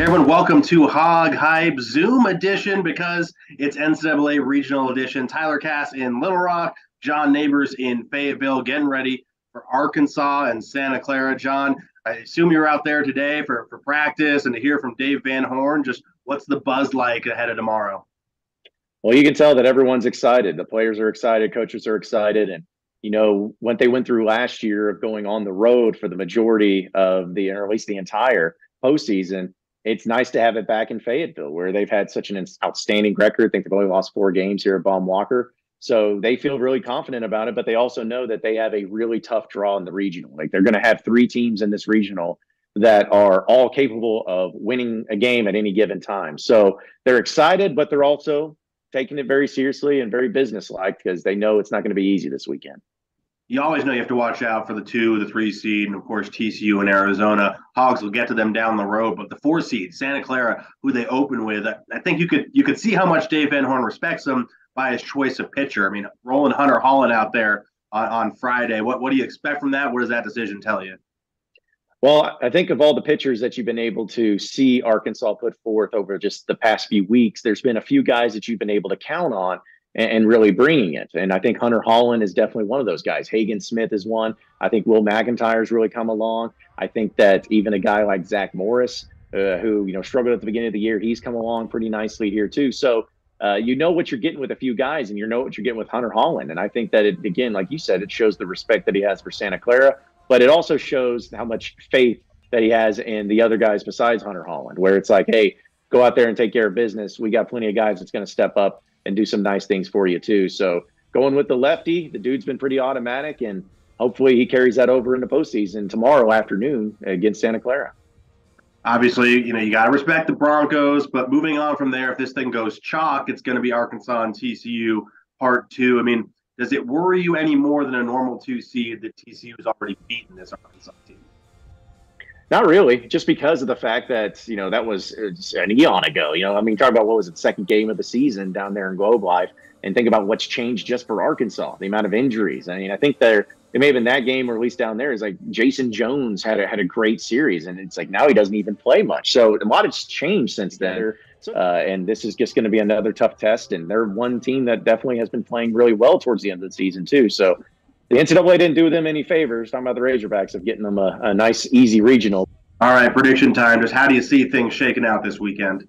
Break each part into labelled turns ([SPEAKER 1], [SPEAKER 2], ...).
[SPEAKER 1] Everyone, welcome to HogHype Zoom edition because it's NCAA regional edition. Tyler Cass in Little Rock, John Nabors in Fayetteville, getting ready for Arkansas and Santa Clara. John, I assume you're out there today for practice and to hear from Dave Van Horn. Just what's the buzz like ahead of tomorrow?
[SPEAKER 2] Well, you can tell that everyone's excited. The players are excited, coaches are excited. And, what they went through last year of going on the road for the majority of or at least the entire postseason, it's nice to have it back in Fayetteville where they've had such an outstanding record. I think they've only lost 4 games here at Baum Walker. So they feel really confident about it, but they also know that they have a really tough draw in the regional. Like they're going to have 3 teams in this regional that are all capable of winning a game at any given time. So they're excited, but they're also taking it very seriously and very businesslike because they know it's not going to be easy this weekend.
[SPEAKER 1] You always know you have to watch out for the 2, the 3 seed, and of course TCU and Arizona. Hogs will get to them down the road, but the 4 seed, Santa Clara, who they open with, I think you could see how much Dave Van Horn respects them by his choice of pitcher. I mean, rolling Hunter Holland out there on Friday. What do you expect from that? What does that decision tell you?
[SPEAKER 2] Well, I think of all the pitchers that you've been able to see Arkansas put forth over just the past few weeks, there's been a few guys that you've been able to count on and really bringing it. And I think Hunter Holland is definitely one of those guys. Hagen Smith is one. I think Will McIntyre's really come along. I think that even a guy like Zach Morris, who struggled at the beginning of the year, he's come along pretty nicely here too. So you know what you're getting with a few guys, and you know what you're getting with Hunter Holland. And I think that it, again, like you said, it shows the respect that he has for Santa Clara, but it also shows how much faith that he has in the other guys besides Hunter Holland, where it's like, hey, go out there and take care of business. We got plenty of guys that's going to step up and do some nice things for you too. So going with the lefty, the dude's been pretty automatic, and hopefully he carries that over into postseason tomorrow afternoon against Santa Clara.
[SPEAKER 1] Obviously, you got to respect the Broncos, but moving on from there, if this thing goes chalk, it's going to be Arkansas and TCU part 2. I mean, does it worry you any more than a normal 2 seed that TCU has already beaten this Arkansas team?
[SPEAKER 2] Not really, just because of the fact that, that was an eon ago. Talk about what was it, second game of the season down there in Globe Life, and think about what's changed just for Arkansas, the amount of injuries. I mean, I think it may have been that game, or at least down there, is like Jason Jones had a great series, and it's like now he doesn't even play much. So a lot has changed since then. And this is just going to be another tough test. And they're one team that definitely has been playing really well towards the end of the season too. So the NCAA didn't do them any favors, talking about the Razorbacks, of getting them a nice, easy regional.
[SPEAKER 1] All right, prediction time. Just how do you see things shaking out this weekend?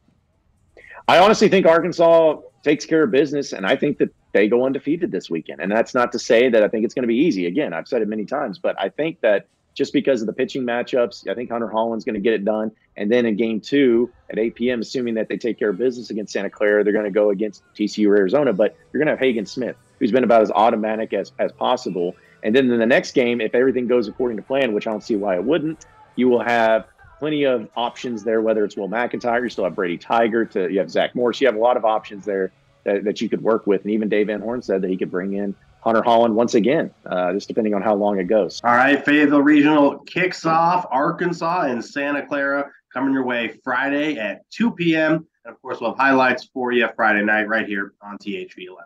[SPEAKER 2] I honestly think Arkansas takes care of business, and I think that they go undefeated this weekend. And that's not to say that I think it's going to be easy. Again, I've said it many times, but I think that just because of the pitching matchups, I think Hunter Holland's going to get it done. And then in game 2 at 8 p.m., assuming that they take care of business against Santa Clara, they're going to go against TCU or Arizona, but you're going to have Hagen Smith, who's been about as automatic as possible. And then in the next game, if everything goes according to plan, which I don't see why it wouldn't, you will have plenty of options there, whether it's Will McIntyre, you still have Brady Tiger, you have Zach Morris. You have a lot of options there that you could work with. And even Dave Van Horn said that he could bring in Hunter Holland once again, just depending on how long it goes.
[SPEAKER 1] All right, Fayetteville Regional kicks off. Arkansas and Santa Clara coming your way Friday at 2 p.m. And, of course, we'll have highlights for you Friday night right here on THV 11.